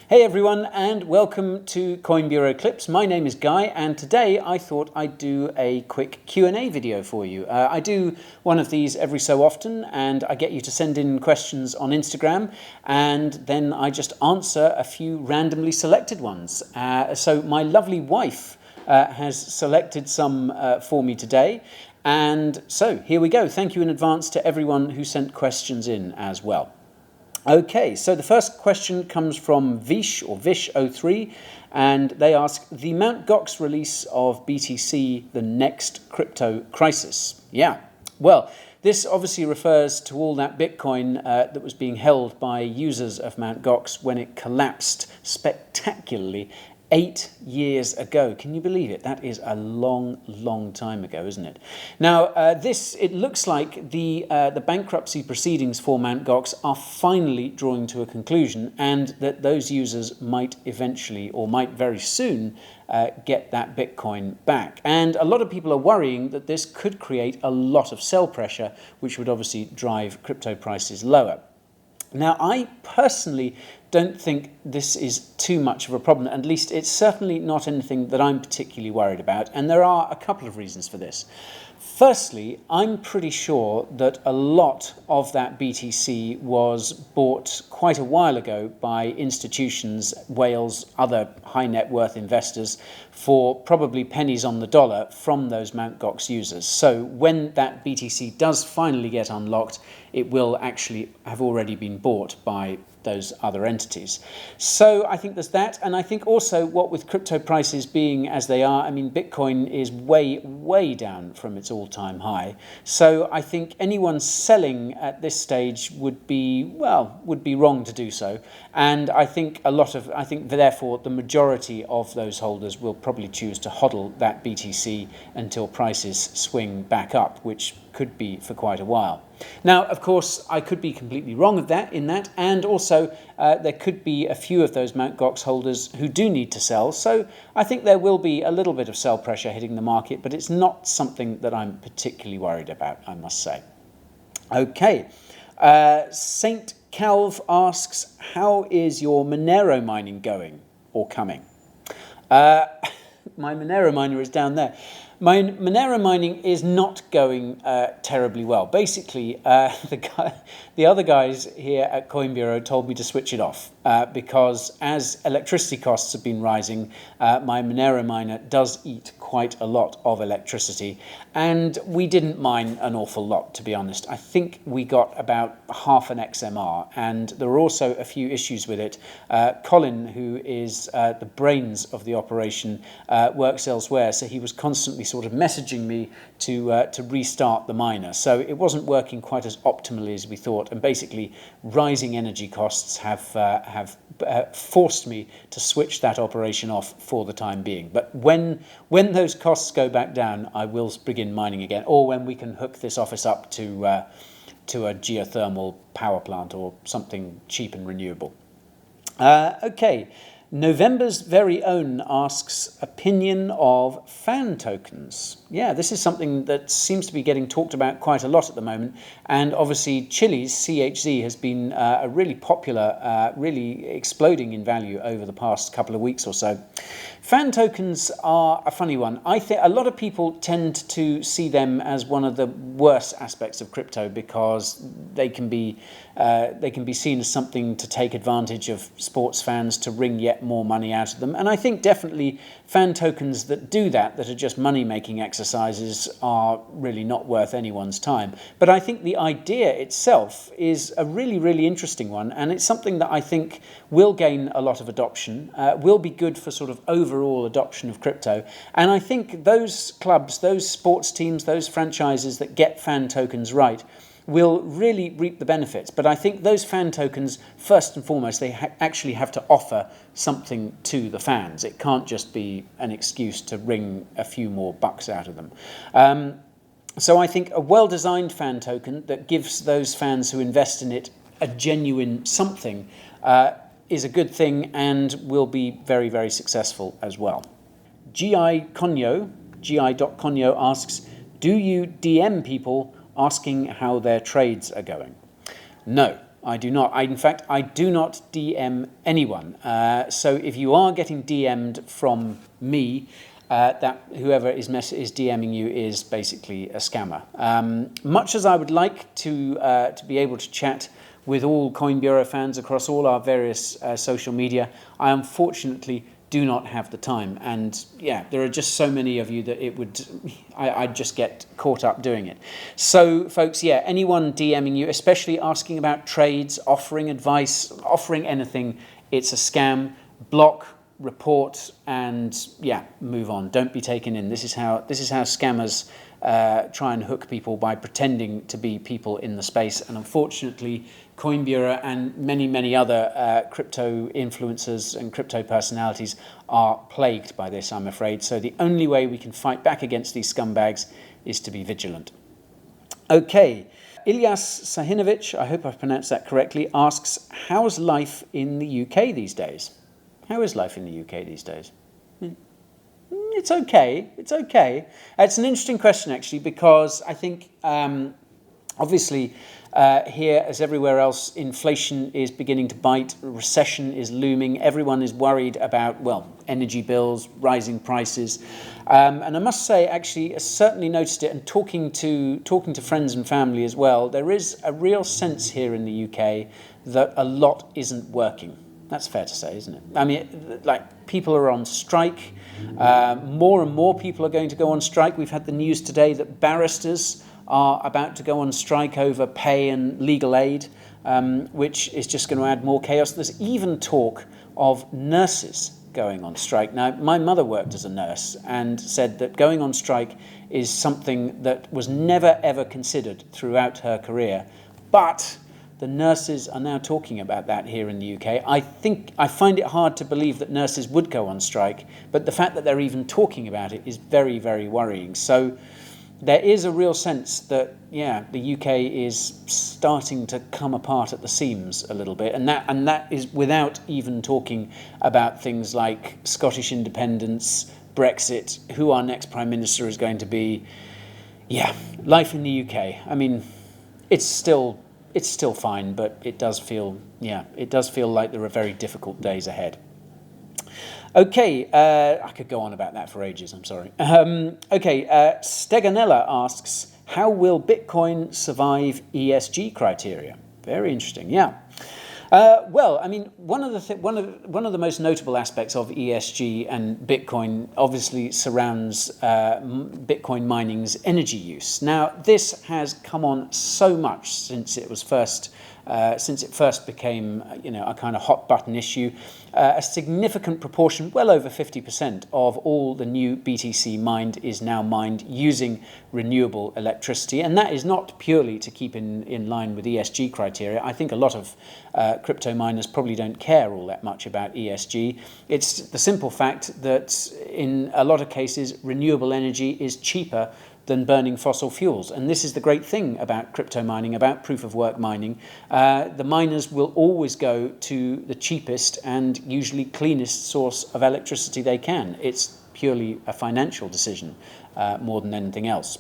Hey everyone, and welcome to Coin Bureau Clips. My name is Guy, and today I thought I'd do a quick Q&A video for you. I do one of these every so often, and I get you to send in questions on Instagram, and then I just answer a few randomly selected ones. So my lovely wife has selected some for me today, and so here we go. Thank you in advance to everyone who sent questions in as well. Okay, so the first question comes from Vish or Vish03, and they ask, the Mt Gox release of BTC, the next crypto crisis. Yeah, well, this obviously refers to all that Bitcoin that was being held by users of Mt Gox when it collapsed spectacularly 8 years ago. Can you believe it? That is a long time ago, isn't it? Now, it looks like the bankruptcy proceedings for Mt Gox are finally drawing to a conclusion, and that those users might eventually, or might very soon, get that Bitcoin back. And a lot of people are worrying that this could create a lot of sell pressure, which would obviously drive crypto prices lower. Now, I personally don't think this is too much of a problem. At least it's certainly not anything that I'm particularly worried about. And there are a couple of reasons for this. Firstly, I'm pretty sure that a lot of that BTC was bought quite a while ago by institutions, whales, other high net worth investors for probably pennies on the dollar from those Mt. Gox users. So when that BTC does finally get unlocked, it will actually have already been bought by those other entities. So I think there's that. And I think also what with crypto prices being as they are, I mean, Bitcoin is way down from its all-time high. So I think anyone selling at this stage would be wrong to do so. And I think therefore the majority of those holders will probably choose to hodl that BTC until prices swing back up, which could be for quite a while. Now, of course, I could be completely wrong in that, and also there could be a few of those Mt. Gox holders who do need to sell. So I think there will be a little bit of sell pressure hitting the market, but it's not something that I'm particularly worried about, I must say. Okay, Saint Calv asks, how is your Monero mining going or coming? My Monero miner is down there. My Monero mining is not going terribly well. Basically, the other guys here at Coin Bureau told me to switch it off because as electricity costs have been rising, my Monero miner does eat quite a lot of electricity, and we didn't mine an awful lot, to be honest. I think we got about half an XMR, and there were also a few issues with it. Colin, who is the brains of the operation, works elsewhere, so he was constantly sort of messaging me to restart the miner. So it wasn't working quite as optimally as we thought, and basically rising energy costs have forced me to switch that operation off for the time being. But when those costs go back down, I will begin mining again, or when we can hook this office up to a geothermal power plant or something cheap and renewable. Okay. November's very own asks opinion of fan tokens. Yeah, this is something that seems to be getting talked about quite a lot at the moment. And obviously Chile's CHZ has been a really popular, really exploding in value over the past couple of weeks or so. Fan tokens are a funny one. I think a lot of people tend to see them as one of the worst aspects of crypto because they can be seen as something to take advantage of sports fans to wring yet more money out of them. And I think definitely fan tokens that do that are just money-making exercises, are really not worth anyone's time. But I think the idea itself is a really interesting one, and it's something that I think will gain a lot of adoption, will be good for sort of overall adoption of crypto. And I think those clubs, those sports teams, those franchises that get fan tokens right will really reap the benefits. But I think those fan tokens, first and foremost, they actually have to offer something to the fans. It can't just be an excuse to wring a few more bucks out of them. So I think a well-designed fan token that gives those fans who invest in it a genuine something is a good thing and will be very successful as well. gi.conyo asks, do you DM people asking how their trades are going? No, I do not. In fact, I do not DM anyone. So if you are getting DM'd from me, that whoever is DMing you is basically a scammer. Much as I would like to be able to chat with all Coin Bureau fans across all our various social media, I unfortunately do not have the time. And yeah, there are just so many of you that I'd just get caught up doing it. So folks, yeah, anyone DMing you, especially asking about trades, offering advice, offering anything, it's a scam. Block, report, and yeah, move on. Don't be taken in. This is how scammers try and hook people, by pretending to be people in the space. And unfortunately, Coin Bureau and many other crypto influencers and crypto personalities are plagued by this, I'm afraid. So the only way we can fight back against these scumbags is to be vigilant. Okay, Ilyas Sahinovic, I hope I've pronounced that correctly, asks, how's life in the UK these days? How is life in the UK these days? It's okay. It's okay. It's an interesting question, actually, because I think, obviously, here, as everywhere else, inflation is beginning to bite, recession is looming, everyone is worried about, well, energy bills, rising prices. And I must say, actually, I certainly noticed it, and talking to friends and family as well, there is a real sense here in the UK that a lot isn't working. That's fair to say, isn't it? I mean, like, people are on strike. More and more people are going to go on strike. We've had the news today that barristers are about to go on strike over pay and legal aid, which is just going to add more chaos. There's even talk of nurses going on strike. Now, my mother worked as a nurse and said that going on strike is something that was never, ever considered throughout her career. But the nurses are now talking about that here in the UK. I find it hard to believe that nurses would go on strike, but the fact that they're even talking about it is very, very worrying. So there is a real sense that, yeah, the UK is starting to come apart at the seams a little bit, and that is without even talking about things like Scottish independence, Brexit, who our next Prime Minister is going to be. Yeah, life in the UK. I mean, it's still fine, but it does feel like there are very difficult days ahead. Okay, I could go on about that for ages, I'm sorry. Steganella asks, how will Bitcoin survive ESG criteria? Very interesting, yeah. Well, I mean, one of the most notable aspects of ESG and Bitcoin obviously surrounds Bitcoin mining's energy use. Now, this has come on so much since it first became, a kind of hot button issue. A significant proportion, well over 50% of all the new BTC mined is now mined using renewable electricity, and that is not purely to keep in line with ESG criteria. I think a lot of crypto miners probably don't care all that much about ESG. It's the simple fact that in a lot of cases, renewable energy is cheaper than burning fossil fuels. And this is the great thing about crypto mining, about proof of work mining. The miners will always go to the cheapest and usually cleanest source of electricity they can. It's purely a financial decision more than anything else.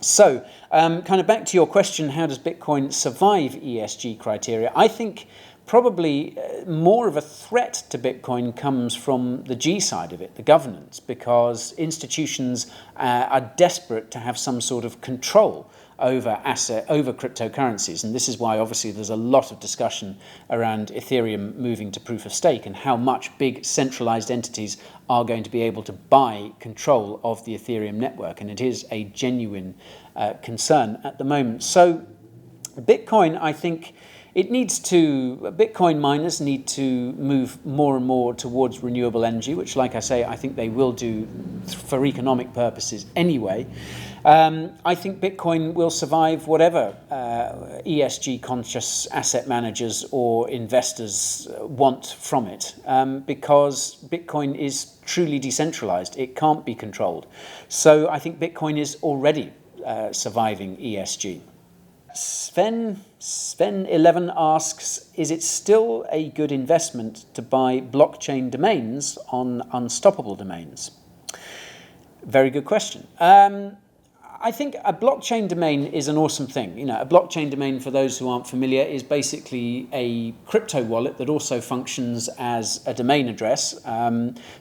So, kind of back to your question, how does Bitcoin survive ESG criteria? I think probably more of a threat to Bitcoin comes from the G side of it, the governance, because institutions are desperate to have some sort of control over cryptocurrencies. And this is why obviously there's a lot of discussion around Ethereum moving to proof of stake and how much big centralized entities are going to be able to buy control of the Ethereum network. And it is a genuine concern at the moment. So Bitcoin, I think, Bitcoin miners need to move more and more towards renewable energy, which, like I say, I think they will do for economic purposes anyway. I think Bitcoin will survive whatever ESG conscious asset managers or investors want from it, because Bitcoin is truly decentralized. It can't be controlled. So I think Bitcoin is already surviving ESG. Sven11 asks, is it still a good investment to buy blockchain domains on unstoppable domains? Very good question. I think a blockchain domain is an awesome thing. You know, a blockchain domain, for those who aren't familiar, is basically a crypto wallet that also functions as a domain address.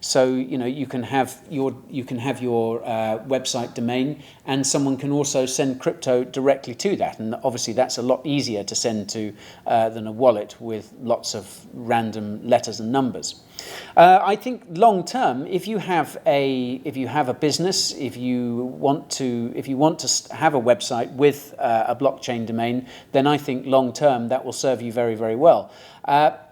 So you know, you can have your website domain, and someone can also send crypto directly to that. And obviously, that's a lot easier to send to than a wallet with lots of random letters and numbers. I think long term, if you have a business, if you want to have a website with a blockchain domain, then I think long term that will serve you very, very well.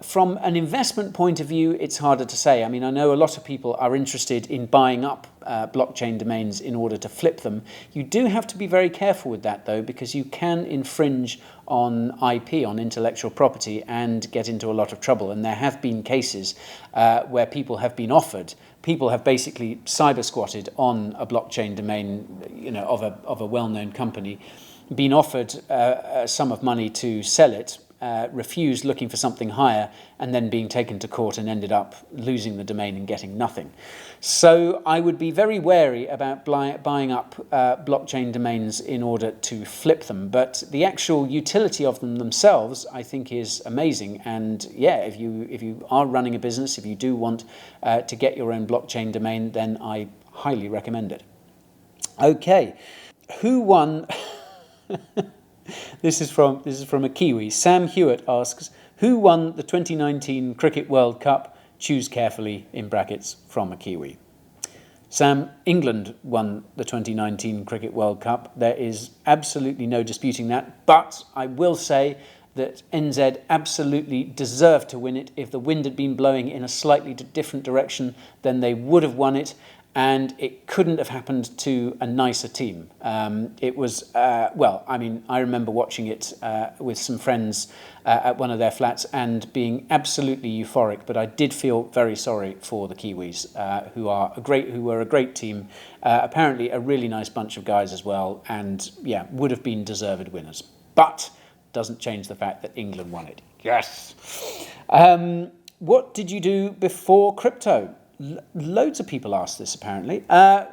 From an investment point of view, it's harder to say. I mean, I know a lot of people are interested in buying up blockchain domains in order to flip them. You do have to be very careful with that, though, because you can infringe on IP, on intellectual property, and get into a lot of trouble. And there have been cases where people have basically cyber squatted on a blockchain domain, you know, of a well-known company, been offered a sum of money to sell it, refused, looking for something higher, and then being taken to court and ended up losing the domain and getting nothing. So I would be very wary about buying up blockchain domains in order to flip them. But the actual utility of them themselves, I think, is amazing. And yeah, if you are running a business, if you do want to get your own blockchain domain, then I highly recommend it. Okay, who won? This is from a Kiwi. Sam Hewitt asks, who won the 2019 Cricket World Cup? Choose carefully, in brackets, from a Kiwi. Sam, England won the 2019 Cricket World Cup. There is absolutely no disputing that. But I will say that NZ absolutely deserved to win it. If the wind had been blowing in a slightly different direction, then they would have won it. And it couldn't have happened to a nicer team. It was, well, I mean, I remember watching it with some friends at one of their flats and being absolutely euphoric, but I did feel very sorry for the Kiwis, who were a great team, apparently a really nice bunch of guys as well, and yeah, would have been deserved winners. But doesn't change the fact that England won it. Yes! What did you do before crypto? Loads of people ask this, apparently.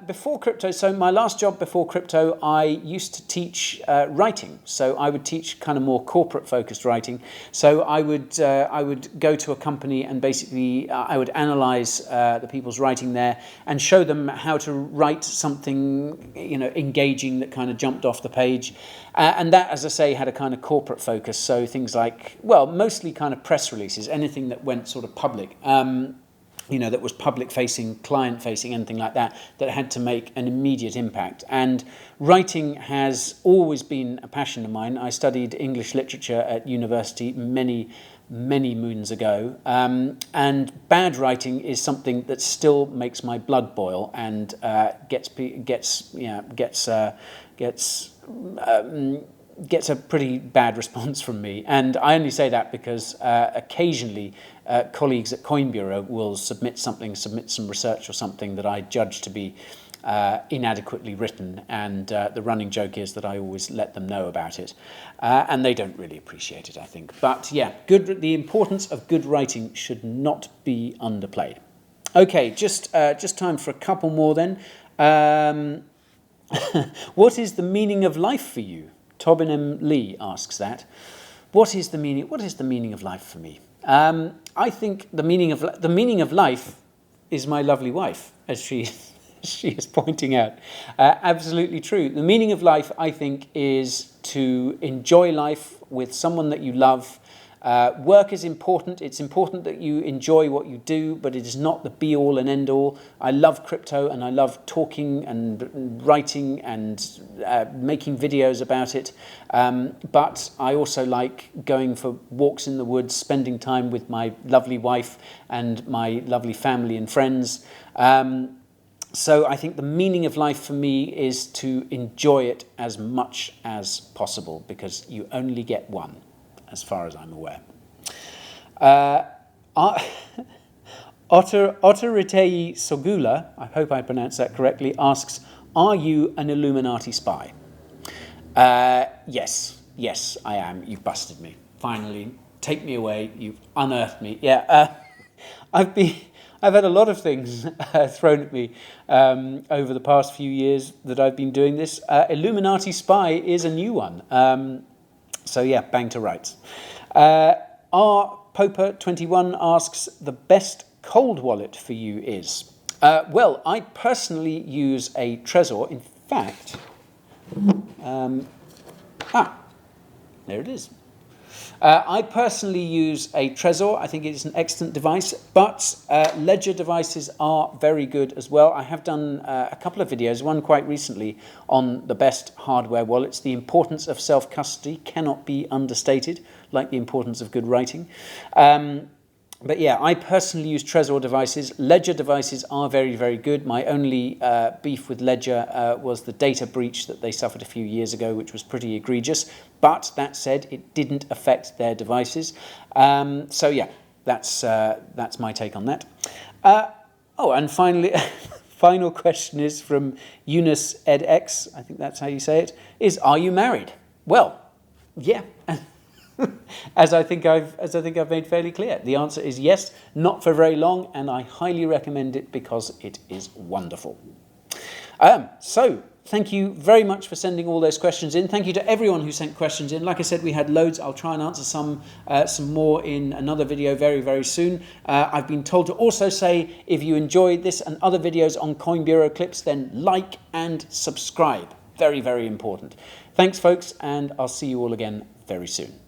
Before crypto, so my last job before crypto, I used to teach writing. So I would teach kind of more corporate-focused writing. So I would go to a company and basically I would analyze the people's writing there and show them how to write something, you know, engaging that kind of jumped off the page. And that, as I say, had a kind of corporate focus. So things like, well, mostly kind of press releases, anything that went sort of public. You know, that was public-facing, client-facing, anything like that, that had to make an immediate impact. And writing has always been a passion of mine. I studied English literature at university many moons ago, and bad writing is something that still makes my blood boil and gets a pretty bad response from me. And I only say that because occasionally colleagues at coinbureau will submit some research or something that I judge to be inadequately written, and the running joke is that I always let them know about it, and they don't really appreciate it, I think. But yeah, the importance of good writing should not be underplayed. Okay, just time for a couple more then. What is the meaning of life for you? Tobin M. Lee asks that. What is the meaning of life for me? I think the meaning of life is my lovely wife, as she is pointing out. Absolutely true. The meaning of life, I think, is to enjoy life with someone that you love. Work is important. It's important that you enjoy what you do, but it is not the be-all and end-all. I love crypto, and I love talking and writing and making videos about it. But I also like going for walks in the woods, spending time with my lovely wife and my lovely family and friends. So I think the meaning of life for me is to enjoy it as much as possible, because you only get one, as far as I'm aware. Otaritei Sogula, I hope I pronounced that correctly, asks, are you an Illuminati spy? Yes, I am. You've busted me. Finally, take me away. You've unearthed me. Yeah, I've had a lot of things thrown at me over the past few years that I've been doing this. Illuminati spy is a new one. So yeah, bang to rights. R Poper21 asks, the best cold wallet for you is? Well, I personally use a Trezor. In fact, there it is. I personally use a Trezor. I think it is an excellent device, but Ledger devices are very good as well. I have done a couple of videos, one quite recently, on the best hardware wallets. The importance of self-custody cannot be understated, like the importance of good writing. But yeah, I personally use Trezor devices. Ledger devices are very, very good. My only beef with Ledger was the data breach that they suffered a few years ago, which was pretty egregious. But that said, it didn't affect their devices. So yeah, that's my take on that. Oh, and finally, final question is from Eunice EdX, I think that's how you say it, is, are you married? Well, yeah. As I think I've made fairly clear, the answer is yes, not for very long, and I highly recommend it because it is wonderful. So thank you very much for sending all those questions in. Thank you to everyone who sent questions in. Like I said, we had loads. I'll try and answer some more in another video very, very soon. I've been told to also say, if you enjoyed this and other videos on Coin Bureau clips, then like and subscribe. Very, very important. Thanks, folks, and I'll see you all again very soon.